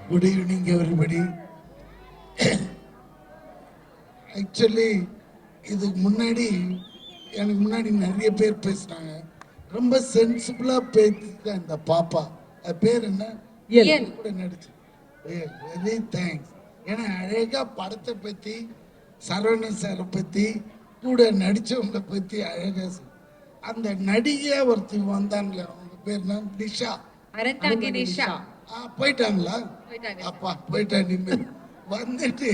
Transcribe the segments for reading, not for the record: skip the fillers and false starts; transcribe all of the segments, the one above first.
Good evening, everybody. Actually, இதுக்கு முன்னாடி எனக்கு முன்னாடி நிறைய பேர் பேசினாங்க. ரொம்ப சென்சிபிளா பேசிட்ட இந்த பாப்பா. அது பேர் என்ன? கூட நடிச்சு. Very thanks. ஏன்னா அழகா படத்தை பத்தி, சரவணன் சாரை பத்தி, கூட நடிச்சவங்களை பத்தி அழகா அந்த நடிகையா ஒருத்தி வந்தாங்களே, அவங்க பேர் என்ன? நிஷா. போயிட்டாங்களா? அப்பா போயிட்டாங்க. நிம்மதி வந்துட்டு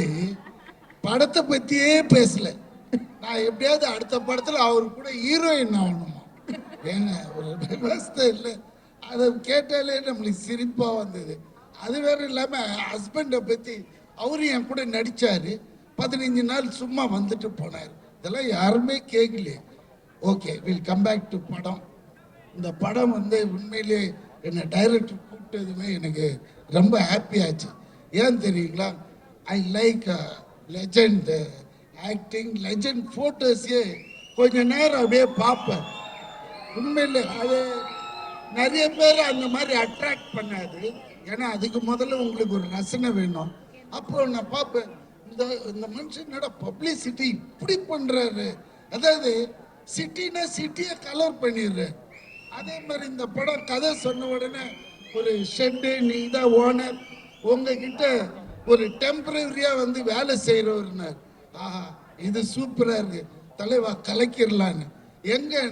படத்தை பத்தியே பேசல. நான் எப்படியாவது அடுத்த படத்துல அவரு கூட ஹீரோயின் ஆகணுமா? ஏங்க ஒரு விவசாய இல்லை. அதை கேட்டாலே நம்மளுக்கு சிரிப்பா வந்தது. அது வேற இல்லாம ஹஸ்பண்டை பத்தி அவரு என் கூட நடிச்சாரு. 15 நாள் சும்மா வந்துட்டு போனார். இதெல்லாம் யாருமே கேட்கலையே. Okay, will come back to படம். இந்த படம் உண்மையிலே என்னை டைரக்டர் கூப்பிட்டதுமே எனக்கு ரொம்ப ஹாப்பி ஆச்சு. ஏன் தெரியுங்களா? I like legend acting, legend ஃபோட்டோஸே கொஞ்ச நேரம் அப்படியே பார்ப்பேன். உண்மையிலே அது நிறைய பேர் அந்த மாதிரி அட்ராக்ட் பண்ணாது. ஏன்னா அதுக்கு முதல்ல உங்களுக்கு ஒரு ரசனை வேணும். அப்போ நான் பார்ப்பேன், இந்த மனுஷனோட பப்ளிசிட்டி இப்படி பண்றாரு. அதாவது சிட்டினா சிட்டியை கலர் பண்ணிடுறாரு. அதே மாதிரி இந்த படம் கதை சொன்ன உடனே ஒரு ஷெட்டு, நீ தான் ஓனர், உங்ககிட்ட ஒரு டெம்பரரியா வேலை செய்யறவர்னார். ஆஹா, இது சூப்பரா இருக்கு தலைவா, கலக்கிடலான்னு. எங்க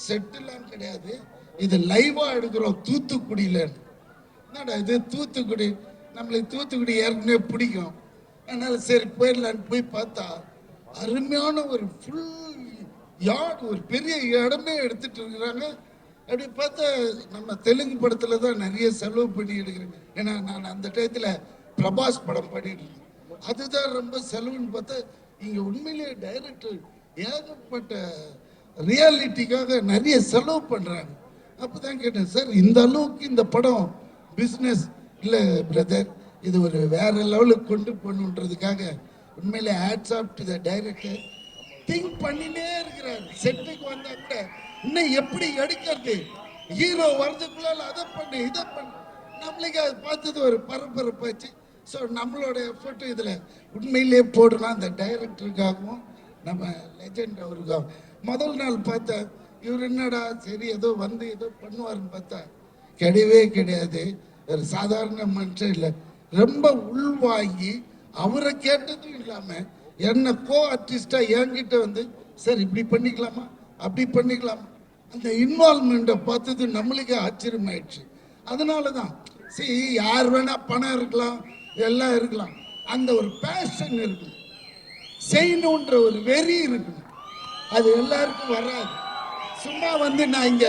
செட்டுலாம் கிடையாது, இது லைவா எடுக்கிறோம் தூத்துக்குடியில. என்னடா இது தூத்துக்குடி, நம்மளுக்கு தூத்துக்குடி ஏற்கனவே பிடிக்கும். அதனால சரி போயிடலான்னு போய் பார்த்தா அருமையான ஒரு ஃபுல் யார்டு, ஒரு பெரிய இடமே எடுத்துட்டு இருக்கிறாங்க. அப்படி பார்த்தா நம்ம தெலுங்கு படத்துல தான் நிறைய செலவு பண்ணி எடுக்கிறேன். ஏன்னா நான் அந்த டயத்துல பிரபாஸ் படம் பண்ணிட்டு இருக்கேன். அதுதான் ரொம்ப செலவுன்னு பார்த்தா இங்க உண்மையிலேயே டைரக்டர் ஏகப்பட்ட ரியாலிட்டிக்காக நிறைய செலவு பண்றாங்க. அப்பதான் கேட்டேன், சார் இந்த அளவுக்கு இந்த படம் பிஸ்னஸ் இல்லை பிரதர், இது ஒரு வேற லெவலுக்கு கொண்டு போகணுன்றதுக்காக உண்மையிலே hats off to the director. Think பண்ணினே இருக்கிறாரு. செட்டுக்கு வந்தா கூட இன்னும் எப்படி எடுக்கிறது, ஹீரோ வர்றதுக்குள்ள அதை பண்ணு இதை பண்ணு. நம்மளுக்கு அதை பார்த்தது ஒரு பரபரப்பாச்சு. ஸோ நம்மளோட எஃபர்ட் இதில் உண்மையிலே போடணும். அந்த டைரக்டருக்காகவும் நம்ம லெஜண்ட் அவருக்காகவும். முதல் நாள் பார்த்தா இவர் என்னடா சரி ஏதோ ஏதோ பண்ணுவாருன்னு பார்த்தா கிடையவே கிடையாது. ஒரு சாதாரண மனுஷன் இல்லை, ரொம்ப உள்வாங்கி அவரை கேட்டதும் இல்லாம என்ன கோ ஆர்டிஸ்டா என்கிட்ட சார் இப்படி பண்ணிக்கலாமா அப்படி பண்ணிக்கலாமா, அந்த இன்வால்மெண்ட்டை பார்த்தது நம்மளுக்கே ஆச்சரியமாயிடுச்சு. அதனாலதான் சரி, யார் வேணா பணம் இருக்கலாம், எல்லாம் இருக்கலாம், அந்த ஒரு பேஷன் இருக்கு, செய்யணுன்ற ஒரு வெறி இருக்கு. அது எல்லாருக்கும் வராது. சும்மா நான் இங்க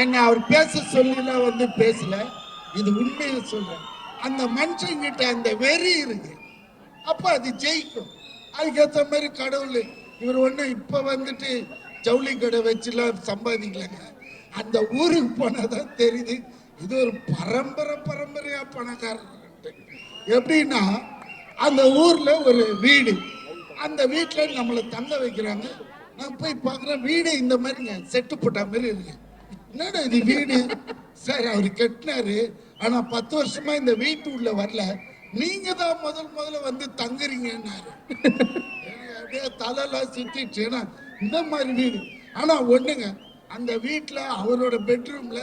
என்ன அவர் பேச சொல்லல பேசல, இது உண்மையை சொல்றேன். அந்த மனுஷன் கிட்ட அந்த வெறி இருக்கு, அப்ப அது ஜெயிக்கும். அதுக்கேற்ற மாதிரி கடவுள் இவர் இப்ப ஜவுளி கடை வச்சுலாம் சம்பாதிக்கலங்க. அந்த ஊருக்கு போனாதான் தெரியுது இது ஒரு பரம்பரையா பணக்காரர். எப்படின்னா அந்த ஊர்ல ஒரு வீடு, அந்த வீட்டுல நம்மளை தங்க வைக்கிறாங்க. நான் போய் பார்க்குறேன், வீடு இந்த மாதிரிங்க செட்டு போட்ட மாதிரி இருக்கு. என்னடா இது வீடு சார், அவரு கட்டினாரு, ஆனா 10 வருஷமா இந்த வீட்டு உள்ள வரல, நீங்க தான் முதல்ல தங்குறீங்கன்னாரு. அப்படியே தலையெல்லாம் சுத்திட்டு, இந்த மாதிரி வீடு. ஆனா ஒண்ணுங்க, அந்த வீட்டுல அவரோட பெட்ரூம்ல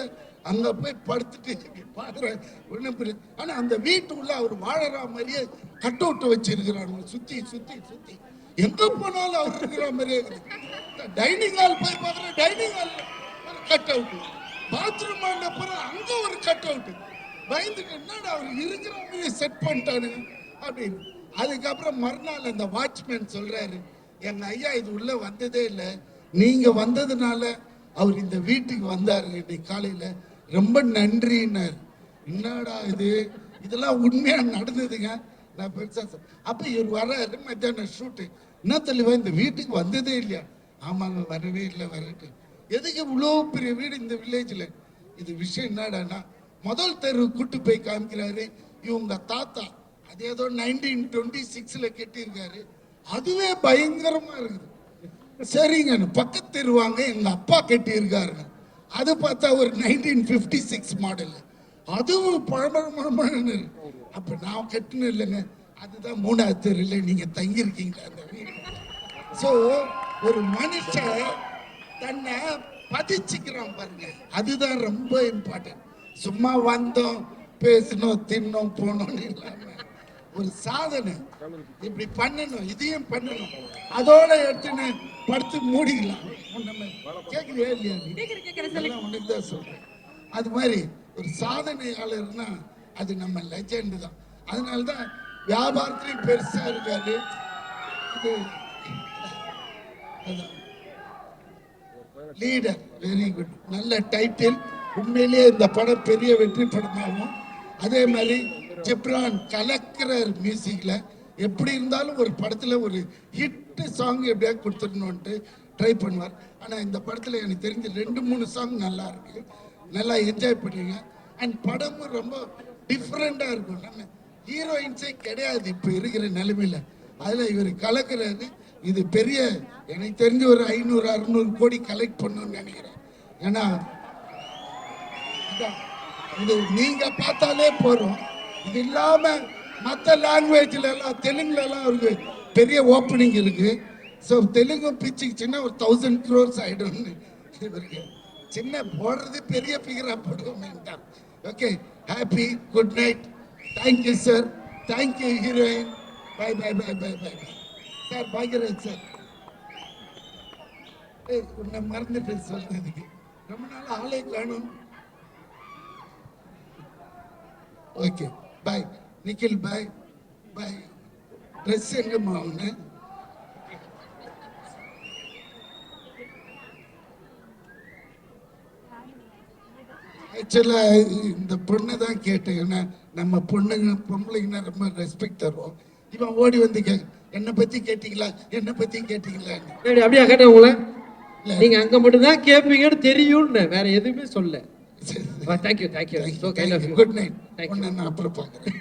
அங்க போய் படுத்துட்டு பாக்குறேன் ஒண்ணு புரியுது. ஆனா அந்த வீட்டுக்குள்ள அவர் வாழற மாதிரியே கட் அவுட் வச்சிருக்கிறாங்க, சுத்தி சுத்தி சுத்தி எங்க போனாலும் அவர் இருக்கிற மாதிரியே. டைனிங் ஹால் போய் பாக்குறேன், டைனிங் ஹால் ஒரு கட் அவுட், பாத்ரூம் அங்க ஒரு கட் அவுட். பயந்துட்டு என்னடா அவர் இருக்கிற மாதிரியே செட் பண்ணிட்டானு அப்படின்னு. அதுக்கப்புறம் மறுநாள் அந்த வாட்ச்மேன் சொல்றாரு, எங்க ஐயா இது உள்ள வந்ததே இல்லை, நீங்க வந்ததுனால அவர் இந்த வீட்டுக்கு வந்தாரு இன்னைக்கு காலையில, ரொம்ப நன்றின்னாரு. என்னடா இது, இதெல்லாம் உண்மையா நடந்ததுங்க. நான் பெருசா அப்ப இவர் வர்றாரு, மத்தியானம் ஷூட்டு. என்ன தெளிவா இந்த வீட்டுக்கு வந்ததே இல்லையா? ஆமாங்க, வரவே இல்லை. வரட்டு எதுக்கு இவ்வளோ பெரிய வீடு இந்த வில்லேஜ்ல? இது விஷயம் என்னடானா, முதல் தெரு கூட்டு போய் காமிக்கிறாரு. இவங்க தாத்தா அது ஏதோ 1926ல கட்டியிருக்காரு, அதுவே பயங்கரமா இருக்குது. சரிங்க, பக்கத்து தெருவாங்க எங்க அப்பா கட்டி இருக்காருங்க, அது பார்த்தா ஒரு 1956 மாடல், அதுவும் பழமழமான. அப்ப நான் கட்டணும் இல்லைங்க, அதுதான் 3வது தெருல நீங்க தங்கியிருக்கீங்க அந்த வீடு. ஸோ ஒரு மனுஷன் தன்னை பதிச்சுக்கிறான் பாருங்க, அதுதான் ரொம்ப இம்பார்ட்டன்ட். சும்மா வந்தோம் பேசணும் தின்னோம் போனோம்னு இல்லாம ஒரு சாதனை இப்படி பண்ணணும், இதையும் பண்ணணும், அதோட எடுத்துன்னு படுத்து மூடிக்கலாம். கேட்குறியா இல்லையா? உனக்கு தான் சொல்றேன். அது மாதிரி ஒரு சாதனையாளர்னா அது நம்ம லெஜெண்ட் தான். அதனாலதான் வியாபாரத்திலையும் பெருசா இருக்காரு. இது லீடர், வெரி குட், நல்ல டைட்டில். உண்மையிலேயே இந்த படம் பெரிய வெற்றி படமாகும். அதே மாதிரி ஜிப்ரான் கலக்கிறார் மியூசிக்ல. எப்படி இருந்தாலும் ஒரு படத்துல ஒரு ஹிட் சாங் எப்படியா கொடுத்துடணும்ட்டு ட்ரை பண்ணுவார். ஆனா இந்த படத்துல எனக்கு தெரிஞ்ச 2-3 சாங் நல்லா இருக்கு, நல்லா என்ஜாய் பண்ணுவீங்க. அண்ட் படமும் ரொம்ப டிஃப்ரெண்டா இருக்கும். நம்ம ஹீரோயின்ஸே கிடையாது இப்ப இருக்கிற நிலைமையில, அதுல இவர் கலக்கிறாரு. இது பெரிய, எனக்கு தெரிஞ்ச ஒரு 500-600 கோடி கலெக்ட் பண்ணணும்னு நினைக்கிறேன். ஏன்னா இது நீங்க பார்த்தாலே போறோம். இது இல்லாம மற்ற லாங்குவேஜ்ல எல்லாம், தெலுங்குல எல்லாம் அவருக்கு பெரிய ஓப்பனிங் இருக்கு. ஸோ தெலுங்கு பிச்சுக்குச்சுன்னா ஒரு 1000 crores ஆயிடும்னு இவருக்கு சின்ன போடுறது பெரிய பிகரா போடுவோம். Okay, happy good night. Thank you sir, thank you heroine. Bye bye bye bye bye sir. Bhagyaraj sir, உன்னை மறந்துட்டு சொல்றதுக்கு ரொம்ப நாள் ஆளே காணும். Okay bye Nikhil, bye bye. Dress எங்கம்மா ஒன்று? ஆக்சுவலா இந்த பொண்ணை தான் கேட்டேன். ஏன்னா நம்ம பொண்ணுங்க பொம்பளைங்கன்னா ரொம்ப ரெஸ்பெக்ட் தருவோம். இவன் ஓடி வந்து என்னை பத்தி கேட்டீங்களா, என்னை பத்தி கேட்டீங்களா? அப்படியா கேட்டேன் உங்களை? நீங்க அங்க மட்டும் தான் கேட்பீங்கன்னு தெரியும்னு, வேற எதுவுமே சொல்ல. தேங்க்யூ. Good night. நான் அப்புறம் பார்க்குறேன்.